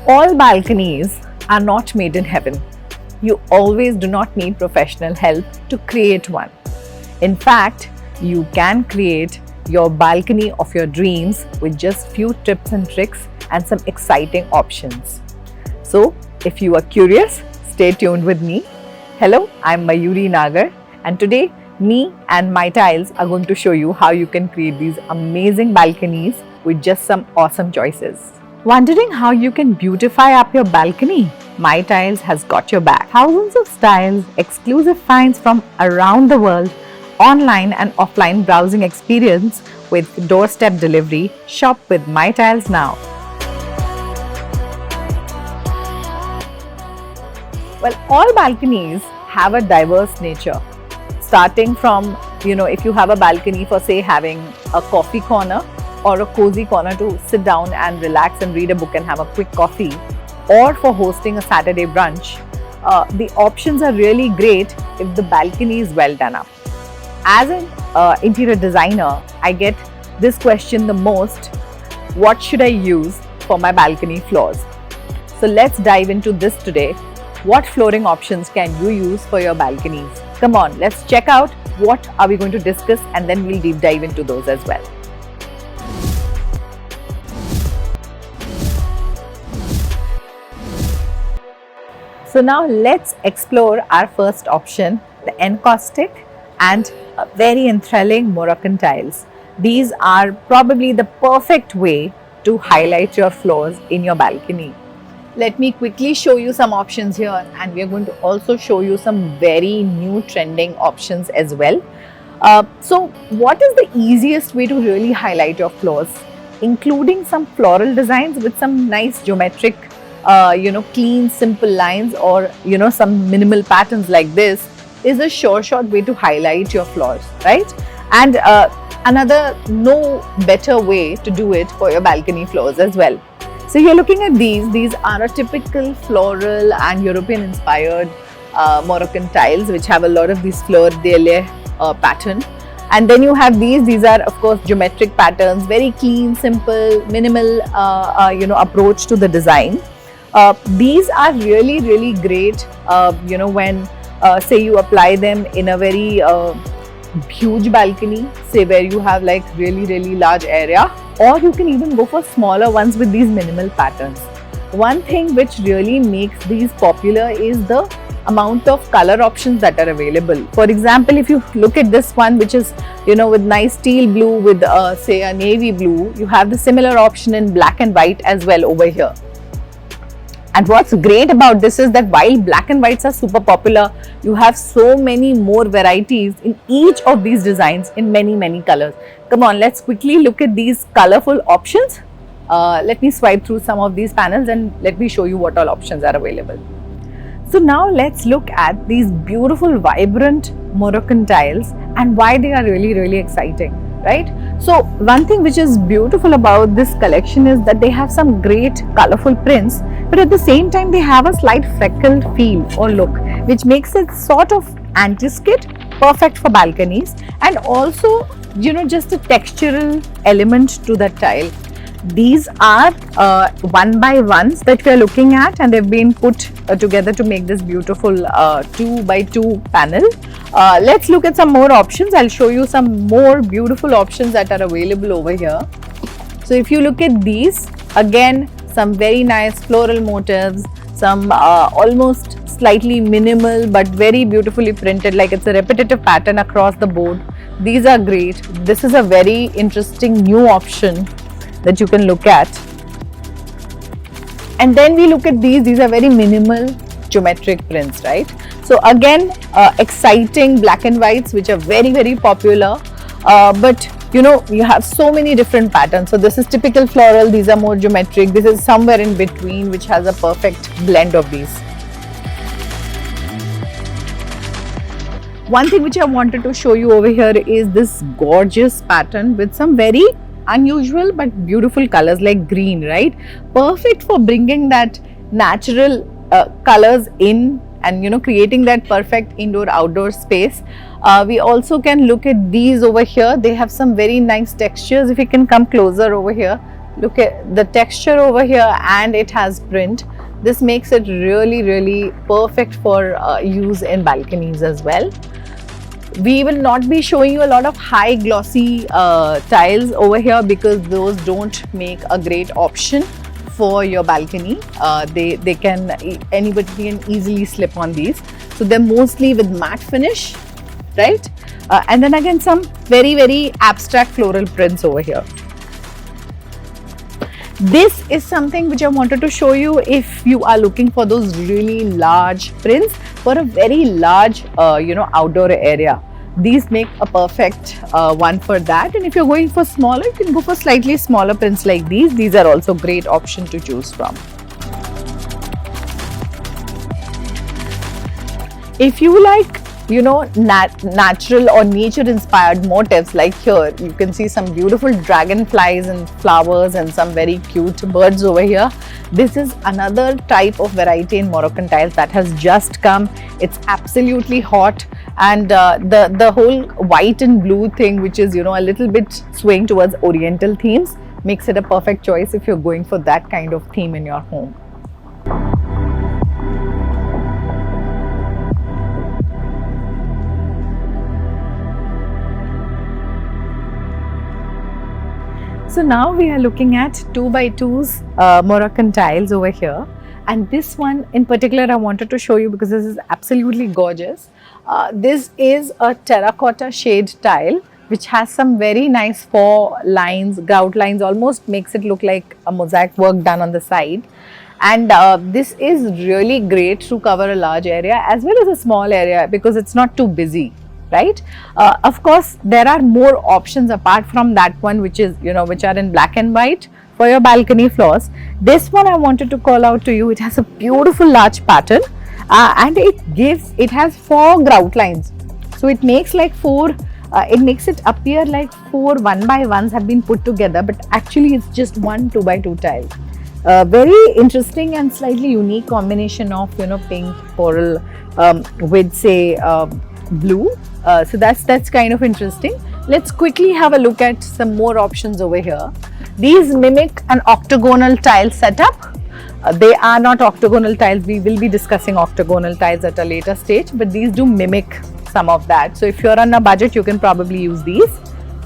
All balconies are not made in heaven. You always do not need professional help to create one. In fact, you can create your balcony of your dreams with just few tips and tricks and some exciting options. So, if you are curious, stay tuned with me. Hello, I'm Mayuri Nagar, and today me and My Tiles are going to show you how you can create these amazing balconies with just some awesome choices. Wondering how you can beautify up your balcony? My Tiles has got your back. Thousands of styles, exclusive finds from around the world, online and offline browsing experience with doorstep delivery. Shop with My Tiles now. Well, all balconies have a diverse nature. Starting from, if you have a balcony for, say, having a coffee corner or a cozy corner to sit down and relax and read a book and have a quick coffee, or for hosting a Saturday brunch, the options are really great if the balcony is well done up. As an interior designer, I get this question the most: what should I use for my balcony floors? So let's dive into this today. What flooring options can you use for your balconies? Come on, let's check out what are we going to discuss, and then we'll deep dive into those as well. So now let's explore our first option, the encaustic and very enthralling Moroccan tiles. These are probably the perfect way to highlight your floors in your balcony. Let me quickly show you some options here, and we are going to also show you some very new trending options as well. So what is the easiest way to really highlight your floors? Including some floral designs with some nice geometric clean, simple lines, or some minimal patterns like this is a short way to highlight your floors, right? And another no better way to do it for your balcony floors as well. So you're looking at these are a typical floral and European inspired Moroccan tiles, which have a lot of these fleur de lis pattern. And then you have these are of course geometric patterns, very clean, simple, minimal approach to the design. These are really great when say you apply them in a very huge balcony, say where you have like really large area, or you can even go for smaller ones with these minimal patterns. One thing which really makes these popular is the amount of color options that are available. For example, if you look at this one, which is with nice teal blue with say a navy blue, you have the similar option in black and white as well over here. And what's great about this is that while black and whites are super popular, you have so many more varieties in each of these designs in many colors. Come on, let's quickly look at these colorful options. Let me swipe through some of these panels and let me show you what all options are available. So now let's look at these beautiful, vibrant Moroccan tiles and why they are really exciting, right? So one thing which is beautiful about this collection is that they have some great colorful prints, but at the same time they have a slight freckled feel or look, which makes it sort of anti-skid, perfect for balconies, and also just a textural element to that tile. These are 1x1s that we are looking at, and they've been put together to make this beautiful 2x2 panel. Let's look at some more options. I'll show you some more beautiful options that are available over here. So if you look at these, again, some very nice floral motifs, some almost slightly minimal but very beautifully printed, like it's a repetitive pattern across the board. These are great. This is a very interesting new option that you can look at. And then we look at these are very minimal geometric prints, right? So again, exciting black and whites, which are very popular, but you have so many different patterns. So this is typical floral, these are more geometric, this is somewhere in between, which has a perfect blend of these. One thing which I wanted to show you over here is this gorgeous pattern with some very unusual but beautiful colors like green, right? Perfect for bringing that natural colors in and creating that perfect indoor outdoor space. We also can look at these over here. They have some very nice textures. If you can come closer over here, Look at the texture over here, and it has print. This makes it really perfect for use in balconies as well. We will not be showing you a lot of high glossy tiles over here because those don't make a great option for your balcony. Anybody can easily slip on these. So they're mostly with matte finish, right? And then again some very abstract floral prints over here. This is something which I wanted to show you if you are looking for those really large prints for a very large outdoor area. These make a perfect one for that, and if you're going for smaller, you can go for slightly smaller prints like these. These are also great option to choose from. If you like natural or nature inspired motifs, like here you can see some beautiful dragonflies and flowers and some very cute birds over here. This is another type of variety in Moroccan tiles that has just come. It's absolutely hot, and the whole white and blue thing, which is a little bit swaying towards oriental themes, makes it a perfect choice if you're going for that kind of theme in your home. So now we are looking at 2x2s Moroccan tiles over here, and this one in particular I wanted to show you because this is absolutely gorgeous. This is a terracotta shade tile which has some very nice 4 lines, grout lines, almost makes it look like a mosaic work done on the side. And this is really great to cover a large area as well as a small area because it's not too busy. Right? Of course, there are more options apart from that one, which is which are in black and white for your balcony floors. This one I wanted to call out to you. It has a beautiful large pattern, and it has 4 grout lines. So it makes like 4. It makes it appear like 4 1x1s have been put together, but actually it's just one 2x2 tile. Very interesting and slightly unique combination of pink coral with say blue. So that's kind of interesting. Let's quickly have a look at some more options over here. These mimic an octagonal tile setup. They are not octagonal tiles. We will be discussing octagonal tiles at a later stage, but these do mimic some of that. So if you're on a budget, you can probably use these.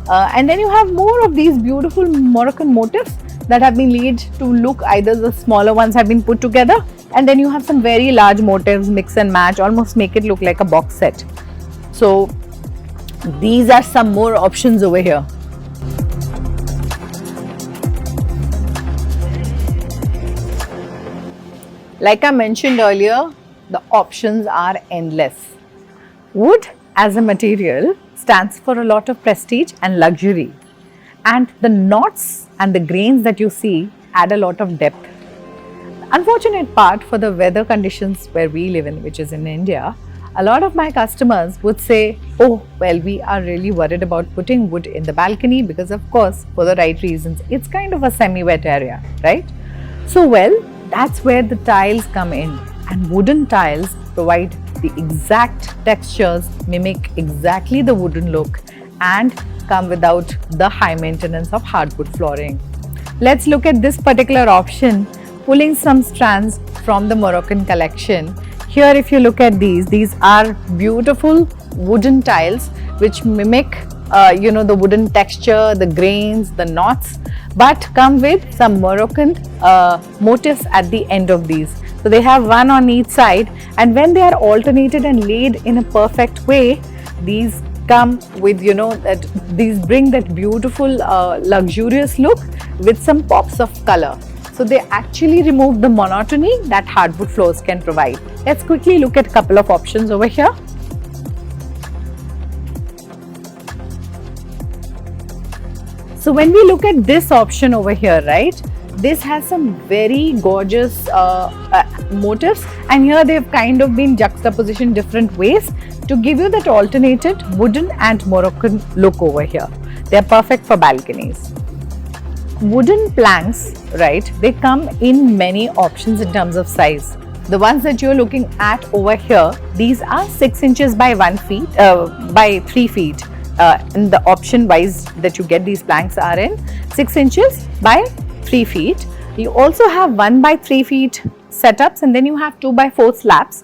And then you have more of these beautiful Moroccan motifs that have been lead to look, either the smaller ones have been put together, and then you have some very large motifs, mix and match, almost make it look like a box set. So these are some more options over here. Like I mentioned earlier, the options are endless. Wood as a material stands for a lot of prestige and luxury, and the knots and the grains that you see add a lot of depth. Unfortunate part for the weather conditions where we live in, which is in India, a lot of my customers would say, oh, well, we are really worried about putting wood in the balcony because, of course, for the right reasons, it's kind of a semi-wet area, right? So, well, that's where the tiles come in, and wooden tiles provide the exact textures, mimic exactly the wooden look, and come without the high maintenance of hardwood flooring. Let's look at this particular option, pulling some strands from the Moroccan collection. Here, if you look at these are beautiful wooden tiles which mimic the wooden texture, the grains, the knots, but come with some Moroccan motifs at the end of these. So they have one on each side, and when they are alternated and laid in a perfect way, these come with these bring that beautiful luxurious look with some pops of color. So they actually remove the monotony that hardwood floors can provide. Let's quickly look at a couple of options over here. So when we look at this option over here, right, this has some very gorgeous motifs, and here they've kind of been juxtapositioned different ways to give you that alternated wooden and Moroccan look over here. They're perfect for balconies. Wooden planks, right, they come in many options in terms of size. The ones that you're looking at over here, these are 6 inches by 1 feet, by 3 feet. And the option wise that you get these planks are in 6 inches by 3 feet. You also have 1 by 3 feet setups, and then you have 2 by 4 slabs.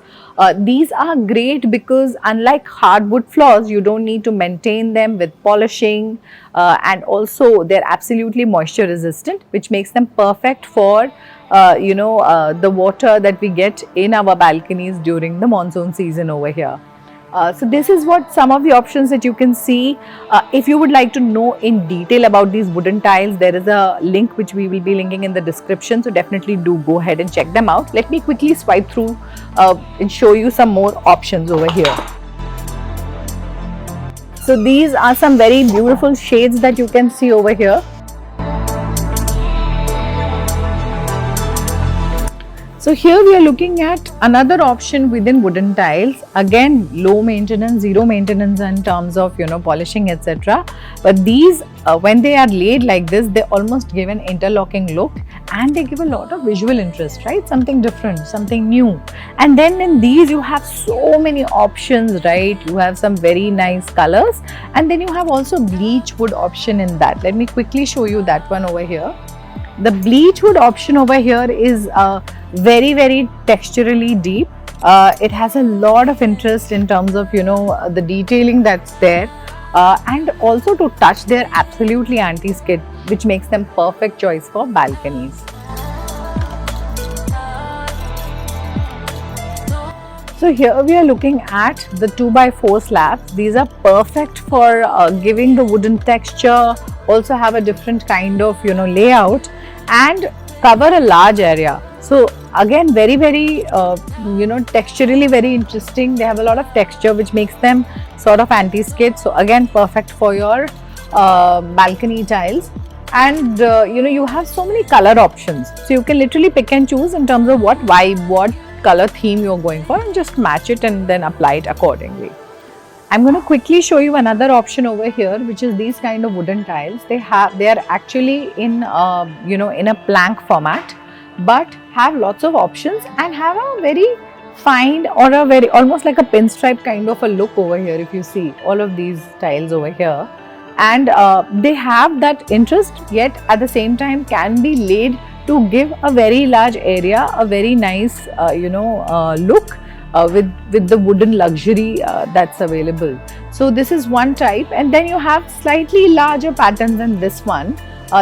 These are great because unlike hardwood floors, you don't need to maintain them with polishing, and also they're absolutely moisture resistant, which makes them perfect for the water that we get in our balconies during the monsoon season over here. So this is what some of the options that you can see. If you would like to know in detail about these wooden tiles, there is a link which we will be linking in the description. So definitely do go ahead and check them out. Let me quickly swipe through and show you some more options over here. So these are some very beautiful shades that you can see over here. So here we are looking at another option within wooden tiles. Again, low maintenance, zero maintenance in terms of polishing, etc. But these, when they are laid like this, they almost give an interlocking look, and they give a lot of visual interest, right? Something different, something new. And then in these you have so many options, right? You have some very nice colors, and then you have also bleach wood option in that. Let me quickly show you that one over here. The bleach wood option over here is very, very texturally deep. It has a lot of interest in terms of the detailing that's there, and also to touch, they're absolutely anti-skid, which makes them perfect choice for balconies. So here we are looking at the 2 by 4 slabs. These are perfect for giving the wooden texture, also have a different kind of layout, and cover a large area. So again, very, very texturally very interesting. They have a lot of texture which makes them sort of anti-skid. So again, perfect for your balcony tiles. And you have so many color options, so you can literally pick and choose in terms of what vibe, what color theme you're going for, and just match it and then apply it accordingly. I'm going to quickly show you another option over here, which is these kind of wooden tiles. They are actually in in a plank format, but have lots of options and have a very fine or a very almost like a pinstripe kind of a look over here. If you see all of these tiles over here, and they have that interest, yet at the same time can be laid to give a very large area, a very nice look with the wooden luxury that's available. So this is one type, and then you have slightly larger patterns than this one.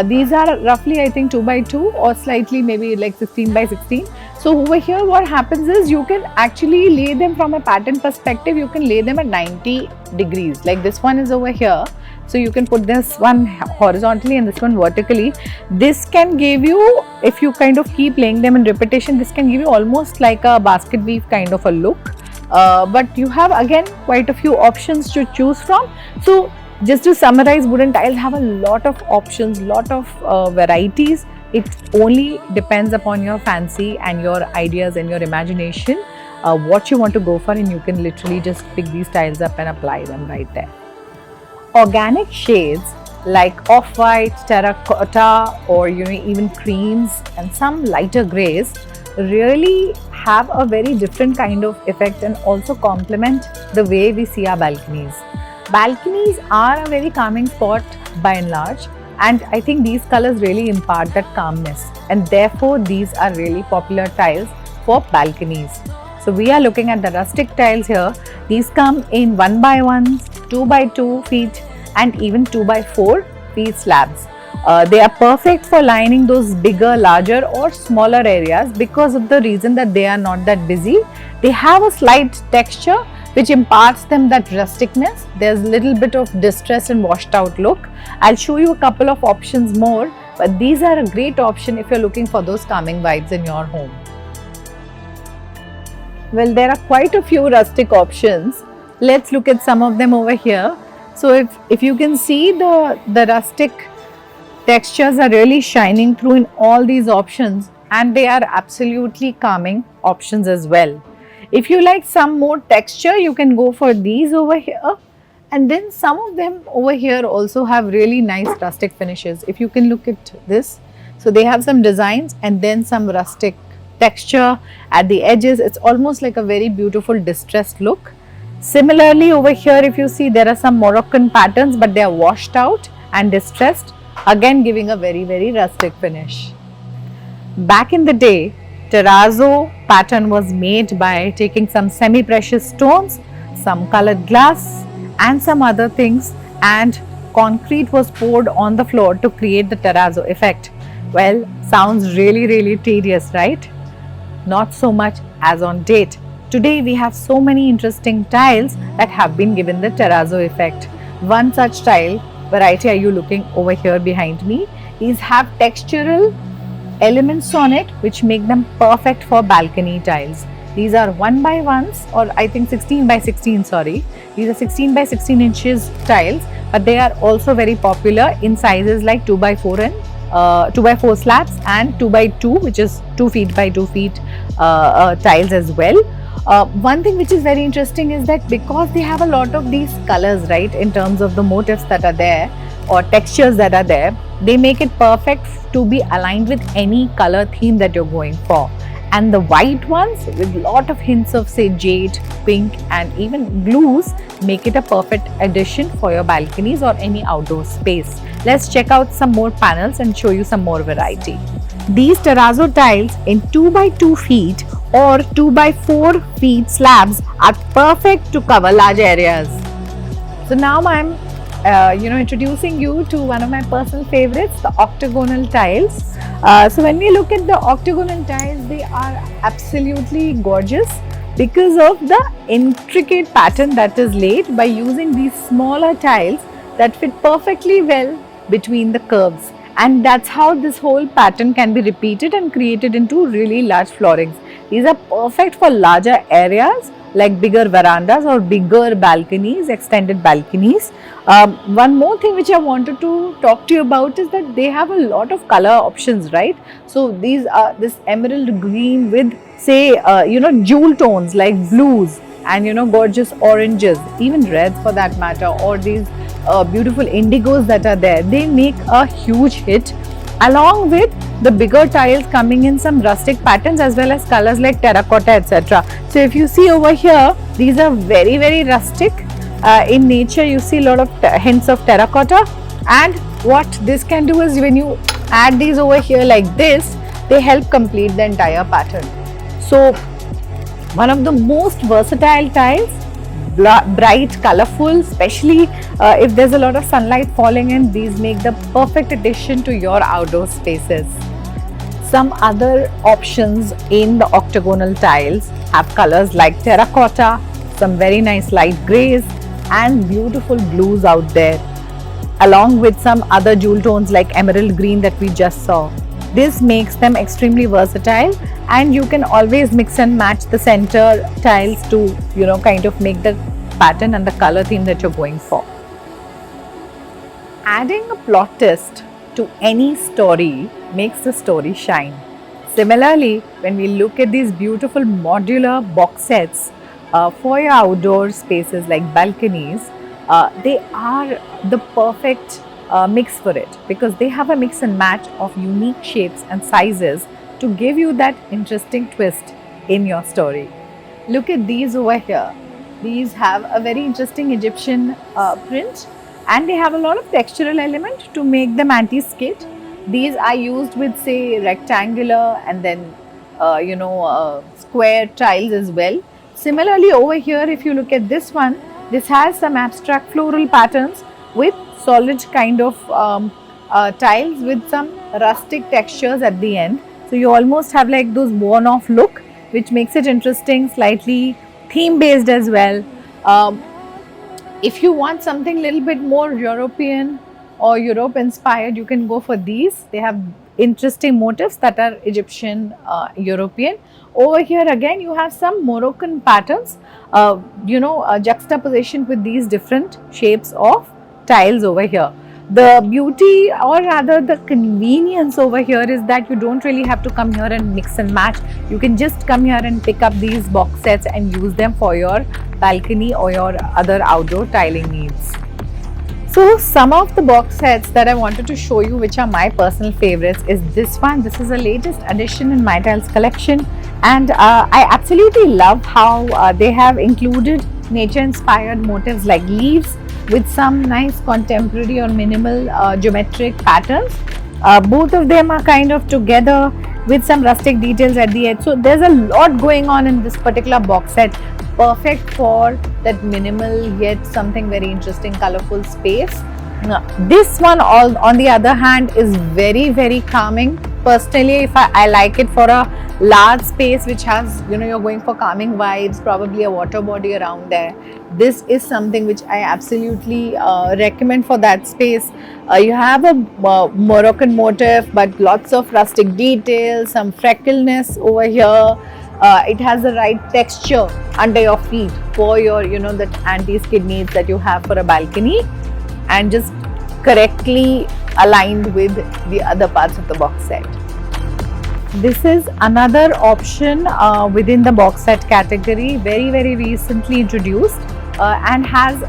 These are roughly, I think, 2 by 2 or slightly maybe like 16 by 16. So over here what happens is you can actually lay them from a pattern perspective. You can lay them at 90 degrees, like this one is over here. So you can put this one horizontally and this one vertically. This can give you, if you kind of keep laying them in repetition, this can give you almost like a basket weave kind of a look. But you have again quite a few options to choose from. So just to summarize, wooden tiles have a lot of options, lot of varieties. It only depends upon your fancy and your ideas and your imagination, what you want to go for, and you can literally just pick these tiles up and apply them right there. Organic shades like off-white, terracotta, or even creams and some lighter grays really have a very different kind of effect and also complement the way we see our balconies. Balconies are a very calming spot by and large, and I think these colors really impart that calmness, and therefore these are really popular tiles for balconies. So we are looking at the rustic tiles here. These come in 1 by 1s, 2 by 2 feet, and even 2 by 4 feet slabs. They are perfect for lining those bigger, larger or smaller areas because of the reason that they are not that busy. They have a slight texture which imparts them that rusticness. There's a little bit of distressed and washed out look. I'll show you a couple of options more, but these are a great option if you're looking for those calming vibes in your home. Well, there are quite a few rustic options. Let's look at some of them over here. So if you can see, the rustic textures are really shining through in all these options, and they are absolutely calming options as well. If you like some more texture, you can go for these over here, and then some of them over here also have really nice rustic finishes. If you can look at this, so they have some designs and then some rustic texture at the edges. It's almost like a very beautiful distressed look. Similarly over here, if you see, there are some Moroccan patterns, but they are washed out and distressed. again giving a very rustic finish. Back in the day, terrazzo pattern was made by taking some semi-precious stones, some colored glass and some other things, and concrete was poured on the floor to create the terrazzo effect. Well, sounds really tedious, right? Not so much as on date. Today we have so many interesting tiles that have been given the terrazzo effect. One such tile variety are you looking over here behind me is have textural elements on it which make them perfect for balcony tiles. These are 1 by 1s, or I think 16 by 16, sorry. These are 16 by 16 inches tiles, but they are also very popular in sizes like 2 by 4 and 2 by 4 slabs and 2 by 2, which is 2 feet by 2 feet tiles as well. One thing which is very interesting is that because they have a lot of these colors, right, in terms of the motifs that are there or textures that are there, they make it perfect to be aligned with any color theme that you're going for. And the white ones with lot of hints of say jade, pink and even blues make it a perfect addition for your balconies or any outdoor space. Let's check out some more panels and show you some more variety. These terrazzo tiles in 2 by 2 feet or 2 by 4 feet slabs are perfect to cover large areas. So now I'm introducing you to one of my personal favorites, the octagonal tiles. So when we look at the octagonal tiles, they are absolutely gorgeous because of the intricate pattern that is laid by using these smaller tiles that fit perfectly well between the curves. And that's how this whole pattern can be repeated and created into really large floorings. These are perfect for larger areas like bigger verandas or bigger balconies, extended balconies. One more thing which I wanted to talk to you about is that they have a lot of color options, right? So these are this emerald green with say jewel tones like blues and gorgeous oranges, even reds for that matter, or these beautiful indigos that are there. They make a huge hit, along with the bigger tiles coming in some rustic patterns as well as colors like terracotta, etc. So if you see over here, these are very rustic in nature. You see a lot of hints of terracotta, and what this can do is when you add these over here like this, they help complete the entire pattern. So one of the most versatile tiles, bright, colorful, especially if there's a lot of sunlight falling in, these make the perfect addition to your outdoor spaces. Some other options in the octagonal tiles have colors like terracotta, some very nice light grays and beautiful blues out there, along with some other jewel tones like emerald green that we just saw. This makes them extremely versatile, and you can always mix and match the center tiles to kind of make the pattern and the color theme that you're going for. Adding a plot twist to any story makes the story shine. Similarly, when we look at these beautiful modular box sets for your outdoor spaces like balconies, they are the perfect mix for it, because they have a mix and match of unique shapes and sizes to give you that interesting twist in your story. Look at these over here. These have a very interesting Egyptian print, and they have a lot of textural element to make them anti-skid. These are used with say rectangular and then square tiles as well. Similarly over here, if you look at this one, this has some abstract floral patterns with solid kind of tiles with some rustic textures at the end. So you almost have like those worn off look, which makes it interesting, slightly theme based as well. If you want something a little bit more European or Europe inspired, you can go for these. They have interesting motifs that are Egyptian, European. Over here again you have some Moroccan patterns, juxtaposition with these different shapes of tiles over here. The beauty, or rather the convenience over here, is that you don't really have to come here and mix and match. You can just come here and pick up these box sets and use them for your balcony or your other outdoor tiling needs. So some of the box sets that I wanted to show you, which are my personal favorites, is this one. This is the latest addition in My Tiles collection, and I absolutely love how they have included nature inspired motifs like leaves, with some nice contemporary or minimal geometric patterns. Both of them are kind of together with some rustic details at the edge. So there's a lot going on in this particular box set. Perfect for that minimal yet something very interesting, colorful space. This one, on the other hand, is very calming. Personally, if I like it for a large space which has, you're going for calming vibes, probably a water body around there. This is something which I absolutely recommend for that space. You have a Moroccan motif, but lots of rustic details, some freckleness over here. It has the right texture under your feet for your, that anti-skid needs that you have for a balcony, and just correctly aligned with the other parts of the box set. This is another option within the box set category, very recently introduced, and has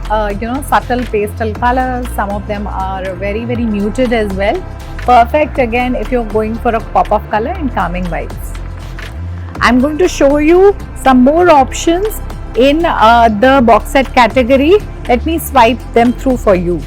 subtle pastel colors. Some of them are very muted as well. Perfect again if you're going for a pop of color and calming vibes. I'm going to show you some more options in the box set category. Let me swipe them through for you.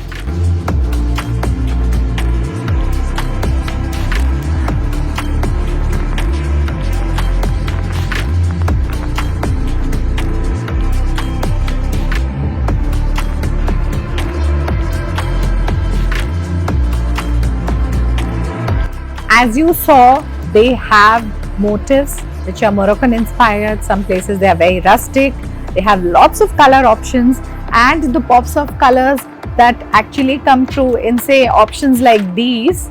As you saw, they have motifs which are Moroccan inspired. Some places they are very rustic. They have lots of color options, and the pops of colors that actually come through in, say, options like these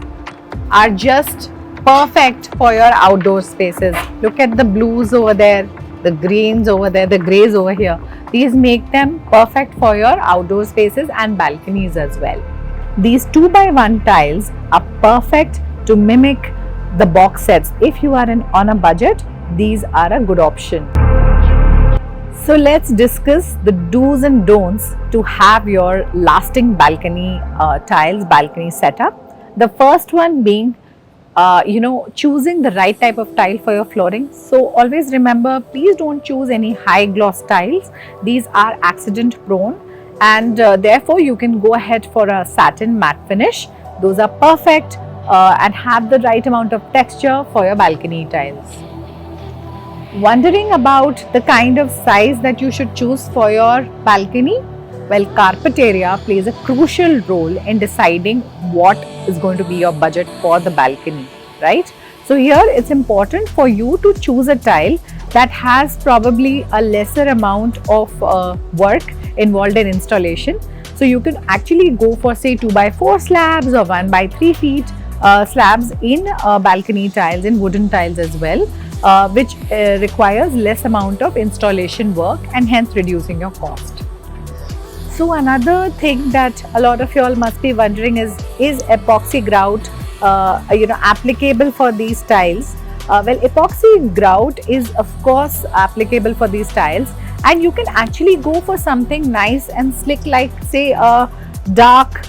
are just perfect for your outdoor spaces. Look at the blues over there, the greens over there, the grays over here. These make them perfect for your outdoor spaces and balconies as well. These 2x1 tiles are perfect to mimic the box sets. If you are on a budget, these are a good option. So let's discuss the do's and don'ts to have your lasting balcony tiles, balcony setup. The first one being, choosing the right type of tile for your flooring. So always remember, please don't choose any high gloss tiles. These are accident prone, and therefore you can go ahead for a satin matte finish. Those are perfect and have the right amount of texture for your balcony tiles. Wondering about the kind of size that you should choose for your balcony? Well, carpet area plays a crucial role in deciding what is going to be your budget for the balcony, right? So here it's important for you to choose a tile that has probably a lesser amount of work involved in installation. So you can actually go for, say, 2x4 slabs or 1x3 feet slabs in balcony tiles, in wooden tiles as well, which requires less amount of installation work and hence reducing your cost. So another thing that a lot of you all must be wondering is epoxy grout applicable for these tiles? Well, epoxy grout is of course applicable for these tiles, and you can actually go for something nice and slick, like, say, a dark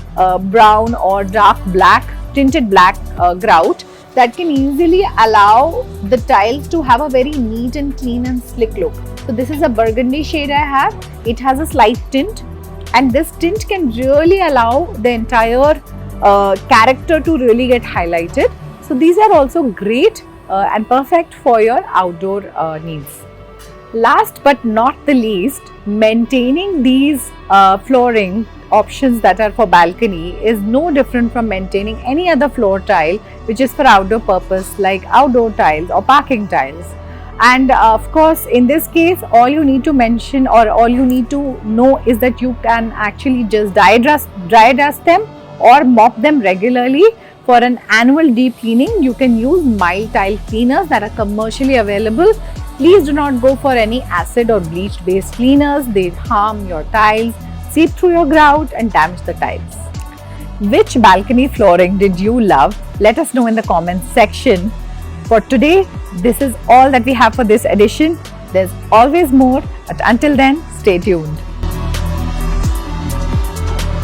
brown or dark black, tinted black grout that can easily allow the tiles to have a very neat and clean and slick look. So this is a burgundy shade I have. It has a slight tint, and this tint can really allow the entire character to really get highlighted. So these are also great and perfect for your outdoor needs. Last but not the least, maintaining these flooring options that are for balcony is no different from maintaining any other floor tile which is for outdoor purpose, like outdoor tiles or parking tiles. And of course, in this case, all you need to mention or all you need to know is that you can actually just dry dust them or mop them regularly. For an annual deep cleaning, you can use mild tile cleaners that are commercially available. Please do not go for any acid or bleach based cleaners. They harm your tiles, seep through your grout and damage the tiles. Which balcony flooring did you love? Let us know in the comments section. For today, this is all that we have for this edition. There's always more, but until then, stay tuned.